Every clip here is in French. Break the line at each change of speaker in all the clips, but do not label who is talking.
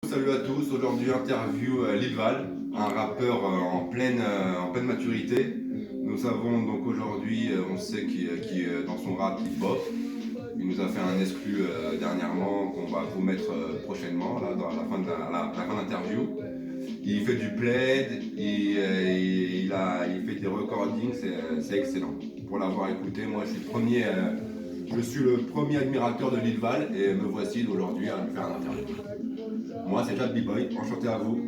Salut à tous, aujourd'hui interview Lil Val, un rappeur en pleine maturité. Nous avons donc aujourd'hui, on sait qu'il dans son rap hip-hop. Il nous a fait un exclu dernièrement qu'on va vous mettre prochainement, là, dans la fin de la fin d'interview. Il fait du plaid, il fait des recordings, c'est excellent. Pour l'avoir écouté, moi je suis le premier admirateur de Lil Val et me voici aujourd'hui à lui faire un interview. Moi c'est Jad B-Boy, enchanté à vous,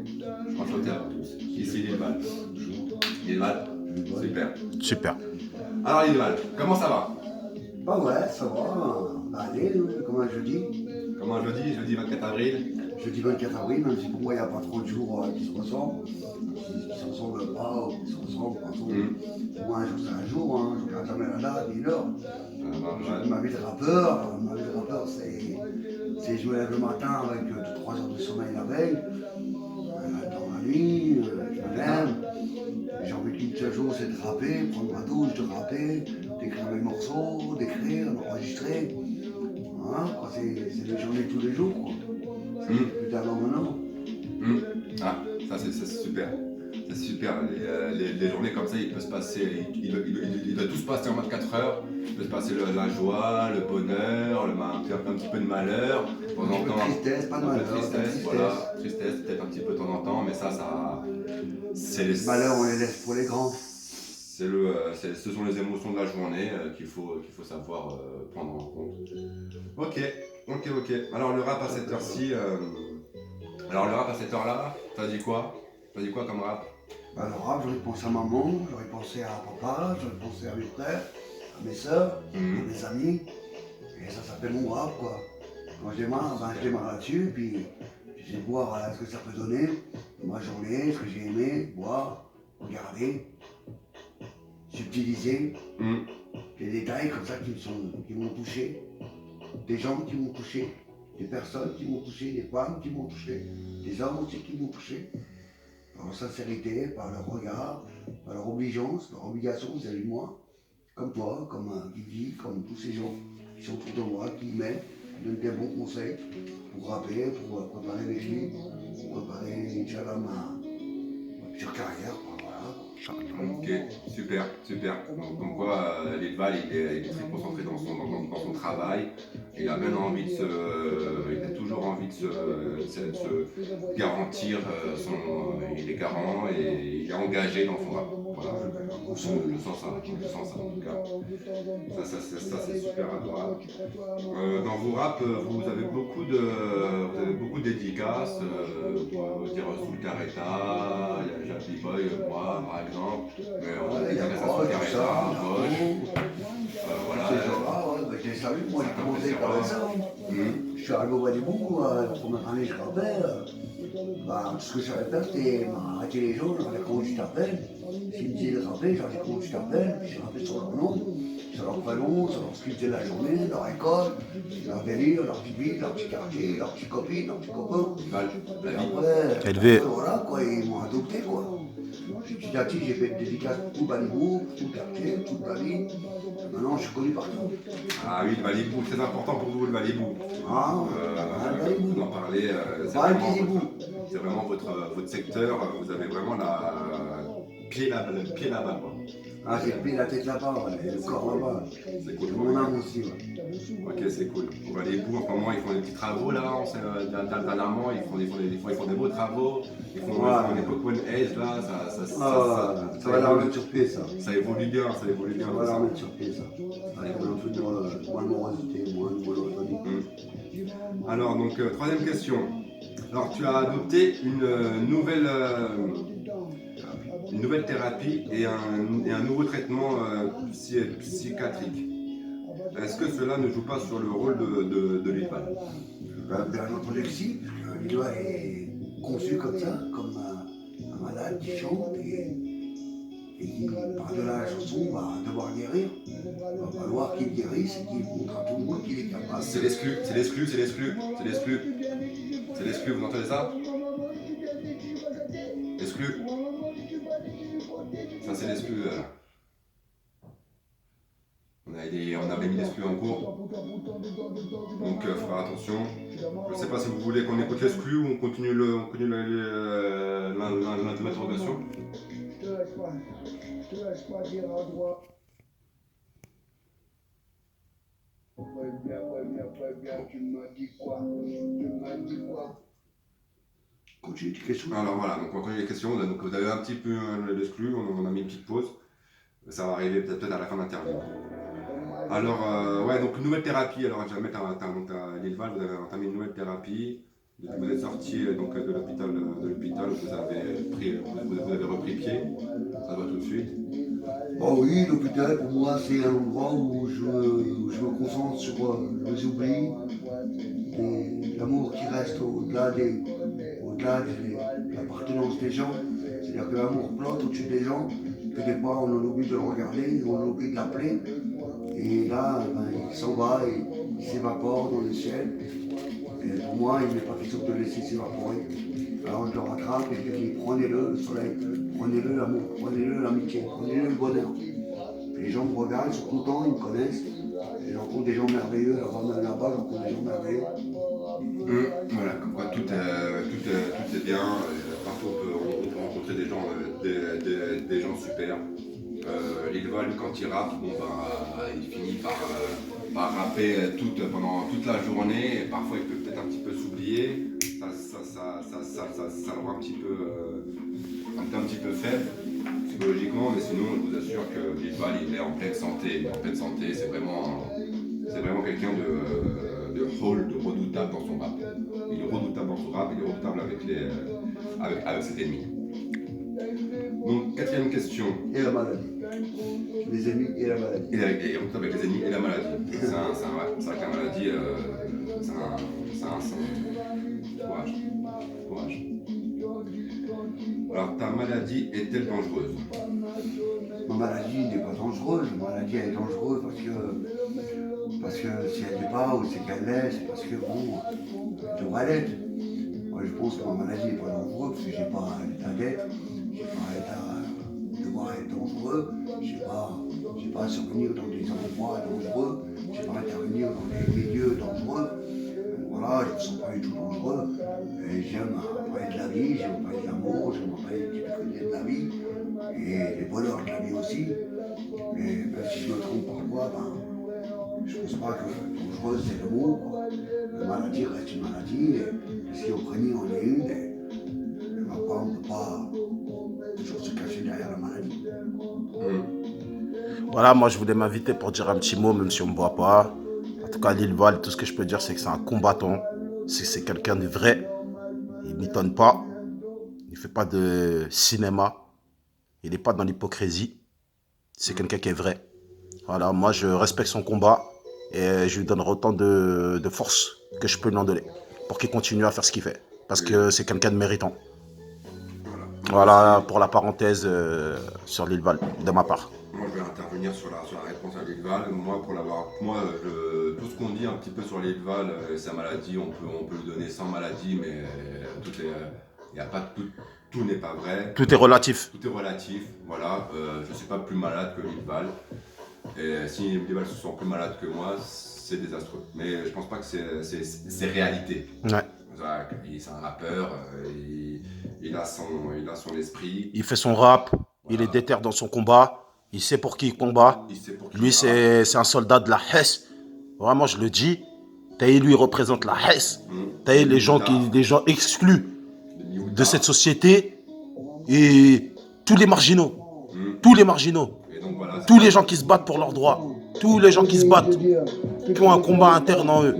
enchanté à vous tous. Ici Lil Val. Lil Val, super.
Super.
Alors Lil Val, comment ça va?
Bah ouais, ça va. Bah allez, comme un jeudi.
Comme un jeudi 24 avril.
Jeudi 24 avril, même si pour moi il n'y a pas trop de jours qui se ressemblent. Qui se ressemblent pas ou qui se ressemblent. De toute façon, pour moi un jour c'est un jour, hein. Je regarde jamais la date ni l'heure. Ma vie de rappeur, c'est je me lève le matin avec 3 heures de sommeil la veille. Dans la nuit, je me lève. J'ai envie qu'une seule chose, c'est de rapper, prendre ma douche, de rapper, d'écrire mes morceaux, d'écrire, d'enregistrer. Voilà, quoi, c'est les journées de tous les jours, quoi. C'est plus d'un an maintenant.
Ah, ça c'est super. C'est super. Les journées comme ça, il peut se passer, il doit tout se passer en 24 heures. Il peut se passer la joie, le bonheur, un petit peu de malheur, de temps en temps.
Tristesse, pas de malheur.
Tristesse, voilà, tristesse peut-être un petit peu de temps en temps, mais c'est les
malheurs, on les laisse pour les grands.
Ce sont les émotions de la journée qu'il faut savoir prendre en compte. Ok. Alors le rap à cette heure-ci, à cette heure-là, t'as dit quoi comme rap?
Bah, le rap, j'aurais pensé à maman, j'aurais pensé à papa, j'aurais pensé à mes frères, à mes soeurs, à mes amis. Et ça s'appelle mon rap, quoi. Quand je démarre là-dessus, puis je sais voir ce que ça peut donner, ma journée, ce que j'ai aimé, voir, regarder, subtiliser. Des détails comme ça qui m'ont touché, des gens qui m'ont touché, des personnes qui m'ont touché, des femmes qui m'ont touché, des hommes aussi qui m'ont touché, par leur sincérité, par leur regard, par leur obligation vis-à-vis de moi, comme toi, comme Guigui, comme tous ces gens qui sont autour de moi, qui m'aident, qui donnent des bons conseils pour rapper, pour préparer mes clips, pour préparer, Inch'Allah, ma future carrière, quoi, voilà.
Ok, super. Donc on voit Lil Val, il est très concentré dans son travail. Il a toujours envie de se garantir il est garant et il est engagé dans son rap. Voilà, je sens ça en tout cas. Ça c'est super adorable. Dans vos raps, vous avez beaucoup de dédicaces, pour dire Soul Carreta, il y a Jad B-Boy, moi par exemple, mais on a des dédicaces à Soul Carreta, Bosch, voilà.
Ces gens-là, ouais, je les salue, moi j'ai commencé par ça. Je suis arrivé au Walibou, la première année je rappelle. Tout ce que je savais faire, c'était arrêter les gens, leur dire comment tu t'appelles. S'ils me disaient de rapper, je leur dis comment tu t'appelles, puis j'ai rappelé sur leur nom, sur leur prénom, sur leur ce qu'ils faisaient la journée, leur école, leur délire, leur petite vie, leur petit quartier, leur petite copine, leur petit copain. Et après, voilà, quoi, ils m'ont adopté, quoi. Petit à petit, j'ai fait des dédicaces pour tout le Balibou, pour tout le quartier, pour toute la ville. Maintenant, je suis connu partout.
Ah oui, le Valibou, très important pour vous le Valibou.
Le Balibou.
Vous en parlez, c'est vraiment votre secteur, vous avez vraiment le pied là-bas. Quoi.
Ah, j'ai pris la tête là-bas, et le corps là-bas.
C'est cool.
Mon âme aussi, ouais.
Ok, c'est cool. Au Valibou, en ce moment, ils font des petits travaux là, dernièrement, ils font des beaux travaux, ils font des Cocoon Haze là,
Ça va leur mettre sur pied, ça.
Ça évolue bien.
Ça va leur mettre sur pied, ça. Avec un peu de moins de morosité, moins de monotonie.
Alors, donc, troisième question. Alors, tu as adopté une nouvelle thérapie et un nouveau traitement psychiatrique. Est-ce que cela ne joue pas sur le rôle de Lil Val?
Bien entendu que si, parce que Lil Val est conçu comme ça, comme un malade qui chante et qui, par-delà la chanson, va devoir guérir. Il va falloir qu'il guérisse et qu'il montre à tout le monde qu'il est capable.
C'est l'exclu, vous entendez ça? Exclu. Ça c'est l'exclu. On avait mis l'exclu en cours. Donc faut faire attention. Je ne sais pas si vous voulez qu'on écoute l'exclu ou on continue l'interrogation.
Je te laisse pas dire à droite. Bien, tu m'as dit quoi? Continue tes questions.
Alors voilà, donc on continue les questions. Donc vous avez un petit peu l'exclu, on a mis une petite pause. Ça va arriver peut-être à la fin de l'interview. Alors, ouais, donc nouvelle thérapie. Alors, je vais mettre à l'Île-Val, vous avez entamé une nouvelle thérapie. Vous êtes sorti donc, de l'hôpital, vous avez repris pied. Ça va tout de suite.
Oh oui, l'hôpital pour moi c'est un endroit où je me concentre sur les oublis, l'amour qui reste au-delà de l'appartenance des gens. C'est-à-dire que l'amour plante au-dessus des gens, que des fois on oublie de le regarder, on oublie de l'appeler. Et là, il s'en va et il s'évapore dans le ciel. Et pour moi, il n'est pas question de le laisser s'évaporer. Alors je le rattrape et je dis prenez-le, le soleil, prenez-le l'amour, prenez-le l'amitié, prenez-le le bonheur. Et les gens me regardent, ils sont contents, ils me connaissent. Et j'en rencontre des gens merveilleux, là-bas, j'en rencontre des gens merveilleux.
Voilà, comme quoi tout est bien. Parfois on peut rencontrer des gens super. L'Île-Val, quand il rappe, il finit par rapper pendant toute la journée. Et parfois il peut peut-être un petit peu s'oublier. Ça le rend un petit peu faible psychologiquement, mais sinon je vous assure que l'Île-Val il est en pleine santé. C'est vraiment quelqu'un de redoutable dans son rap. Il est redoutable dans son rap, il est redoutable avec ses ennemis. Donc, quatrième question.
Et la maladie. Les ennemis et la maladie.
Et redoutable avec les ennemis et la maladie. C'est vrai que la maladie, c'est un courage. Alors, ta maladie est-elle dangereuse?
Ma maladie n'est pas dangereuse. Ma maladie elle est dangereuse parce que si elle n'est pas ou c'est qu'elle l'est, c'est parce que bon, elle devrait l'être. Moi je pense que ma maladie n'est pas dangereuse parce que j'ai pas l'état d'être, j'ai pas l'état de devoir être dangereux, j'ai pas à survenir dans des endroits dangereux, j'ai pas à intervenir dans des milieux dangereux. Voilà, je ne me sens pas du tout dangereux. Et j'aime parler de la vie, j'aime parler de l'amour, j'aime parler des difficultés de la vie et les bonheurs de la vie aussi. Et ben, si je me trompe parfois, je ne pense pas que dangereuse c'est le mot. La maladie reste une maladie et schizophrénie en est une. Et on ne peut pas toujours se cacher derrière la maladie.
Voilà, moi je voulais m'inviter pour dire un petit mot, même si on ne me voit pas. En tout cas, l'Île-Val, tout ce que je peux dire, c'est que c'est un combattant. C'est quelqu'un de vrai. Il ne m'étonne pas. Il ne fait pas de cinéma. Il n'est pas dans l'hypocrisie. C'est quelqu'un qui est vrai. Voilà, moi je respecte son combat et je lui donnerai autant de force que je peux lui en donner pour qu'il continue à faire ce qu'il fait. Parce que c'est quelqu'un de méritant. Voilà pour la parenthèse sur l'Île-Val, de ma part.
Moi, je vais intervenir sur la réponse à l'Île-Val. Tout ce qu'on dit un petit peu sur l'Île-Val, sa maladie, on peut lui donner 100 maladies, mais tout n'est pas vrai.
Tout est relatif.
Tout est relatif, voilà. Je ne suis pas plus malade que l'Île-Val. Et si l'Île-Val se sent plus malade que moi, c'est désastreux. Mais je pense pas que c'est réalité.
Ouais.
C'est un rappeur, il a son esprit.
Il fait son rap, voilà. Il est déter dans son combat, il sait pour qui il combat. Lui, c'est un soldat de la Hesse. Vraiment, je le dis. Taï, lui, représente la Hesse. Taï, les gens exclus de cette société et tous les marginaux. Tous les marginaux. Donc, voilà, tous les gens qui se battent pour leurs droits. Tous les gens qui se battent, qui ont un combat interne en eux.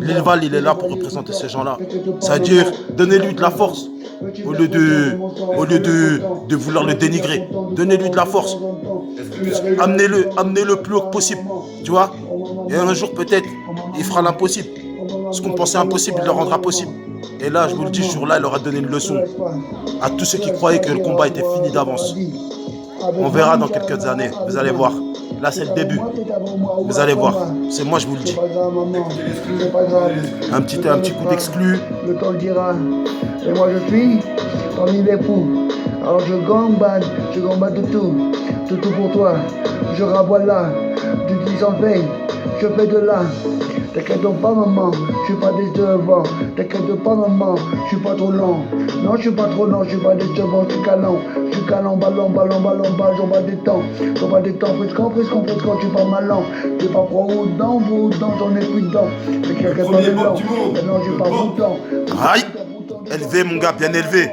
L'Île-Val, il est là pour représenter ces gens-là. C'est-à-dire, donnez-lui de la force au lieu de vouloir le dénigrer. Donnez-lui de la force. Amenez-le plus haut que possible. Tu vois? Et un jour, peut-être, il fera l'impossible. Ce qu'on pensait impossible, il le rendra possible. Et là, je vous le dis, ce jour-là, il aura donné une leçon à tous ceux qui croyaient que le combat était fini d'avance. On verra dans quelques années, vous allez voir. Là, c'est le début. Vous allez voir. C'est moi, je vous le dis. Un petit coup d'exclu.
Le temps le dira. Et moi, je suis parmi les fous. Alors, je gambasse de tout. Tout pour toi. Je raboie là. Du 10 en veille. Je fais de là. T'inquiète pas maman, je suis pas décevant. T'inquiète pas maman, je suis pas trop lent. Non, je suis pas trop lent, je suis pas décevant, je suis calant. Je suis calant, ballon, j'en bats des temps. J'en bats des temps, frisquant, je suis pas malin. Je suis pas pro dedans, j'en ai plus dedans. T'inquiète pas dedans, maintenant je suis pas bouton.
Aïe, élevé mon gars, bien élevé.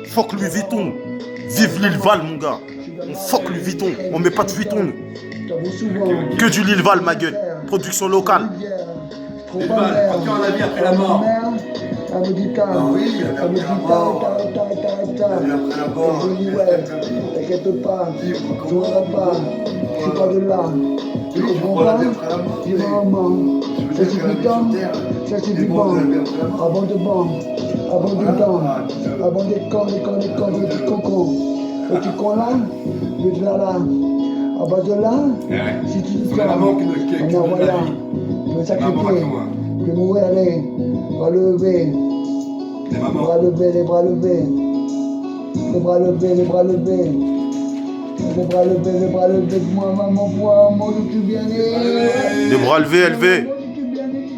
Fuck Louis Vuitton. Vive Lilval mon gars. On fuck Louis Vuitton, on met pas de Vuitton. Que du Lilval ma gueule. Production locale.
Lilval, quand tu en as vie après la mort.
Elle me dit ta, elle me dit ta. Je dis ouais, t'inquiète pas, je reviens pas, je suis pas de là. Tu comprends pas? Dis maman, ça suffisant, ça suffisant. Avant de bon, avant du temps, avant des cons, des petits cocos. Petit con là, je de là. À bas de là, si tu dis ça, voilà, je vais sacrifier, je vais mourir, allez, relever, les bras levés, les bras levés, les bras levés, les bras levés, les bras levés, les bras levés, moi, maman, je suis bien né.
Les bras levés, élevés.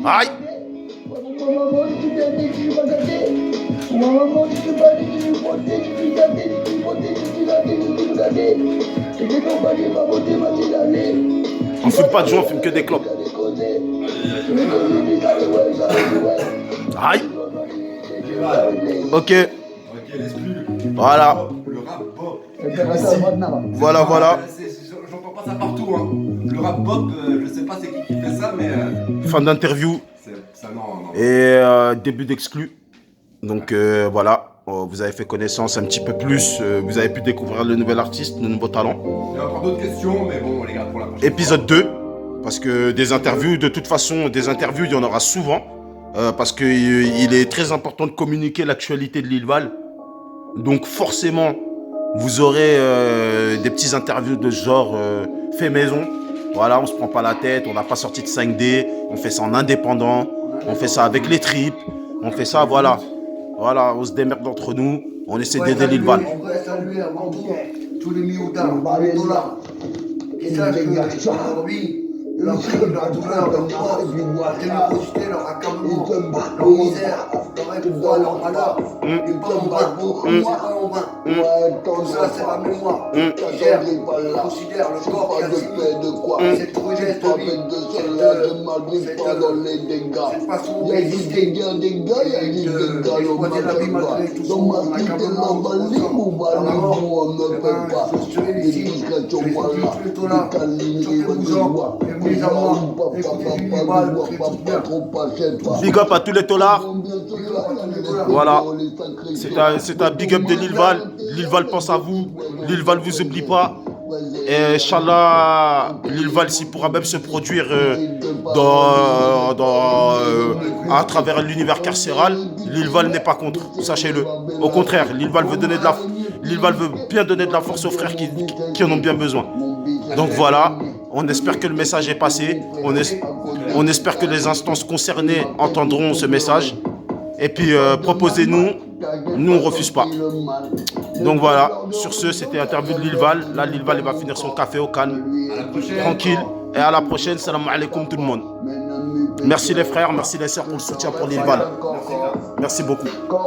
Aïe.
Maman, je suis bien né, je suis pas gâté. Maman, je suis pas né, je suis beauté, je suis gâté, je suis beauté, je suis gâté, je suis gâté.
On fume pas de joint, on fume que des clopes. Aïe. Ok. Voilà.
Le rap pop.
Voilà.
J'entends pas ça partout. Hein. Le rap pop, je sais pas c'est qui fait ça, mais.
Fin d'interview.
Ça, non.
Et début d'exclu. Donc voilà. Vous avez fait connaissance un petit peu plus, vous avez pu découvrir le nouvel artiste, le nouveau talent.
Il y a encore d'autres questions, mais bon, on les garde pour la prochaine.
Épisode 2, parce que des interviews, de toute façon, des interviews, il y en aura souvent, parce qu'il est très important de communiquer l'actualité de Lilval. Donc forcément, vous aurez des petites interviews de ce genre fait maison. Voilà, on se prend pas la tête, on n'a pas sorti de 5D, on fait ça en indépendant, on fait ça avec les tripes, on fait ça, voilà. Voilà, on se démerde entre nous, on essaie d'aider Lilval.
On va saluer avant tout tous les milliards, tous les dollars. Qui sachent qu'aujourd'hui, leur cri, leur douleur, leur démence, leur générosité, leur accablement, leur misère, leur effroi, leur malheur, ils tombent en vain. Ils tombent en vain. Tout ça, c'est la mémoire. Hier, on considère le corps qui a signé cette rudesse de vie, cette façon d'exister, d'exploiter la vie malgré tout son accablement, dans la mort. Je serai ici, je suis plutôt là, sortez-vous-en, et mes amours, écoutez du Lilval, c'est tout bien.
Big up à tous les tolards. Voilà, c'est un big up de Lilval. Lilval pense à vous, Lilval vous oublie pas. Et Inch'Allah, Lilval s'il pourra même se produire à travers l'univers carcéral. Lilval n'est pas contre, sachez-le. Au contraire, Lilval veut bien donner de la force aux frères qui en ont bien besoin. Donc voilà, on espère que le message est passé. On espère que les instances concernées entendront ce message. Et puis proposez-nous, nous on refuse pas. Donc voilà, sur ce, c'était l'interview de Lilval. Là, Lilval il va finir son café au Cannes. Tranquille. Et à la prochaine, salam alaikum tout le monde. Merci les frères, merci les sœurs pour le soutien pour Lilval. Merci beaucoup.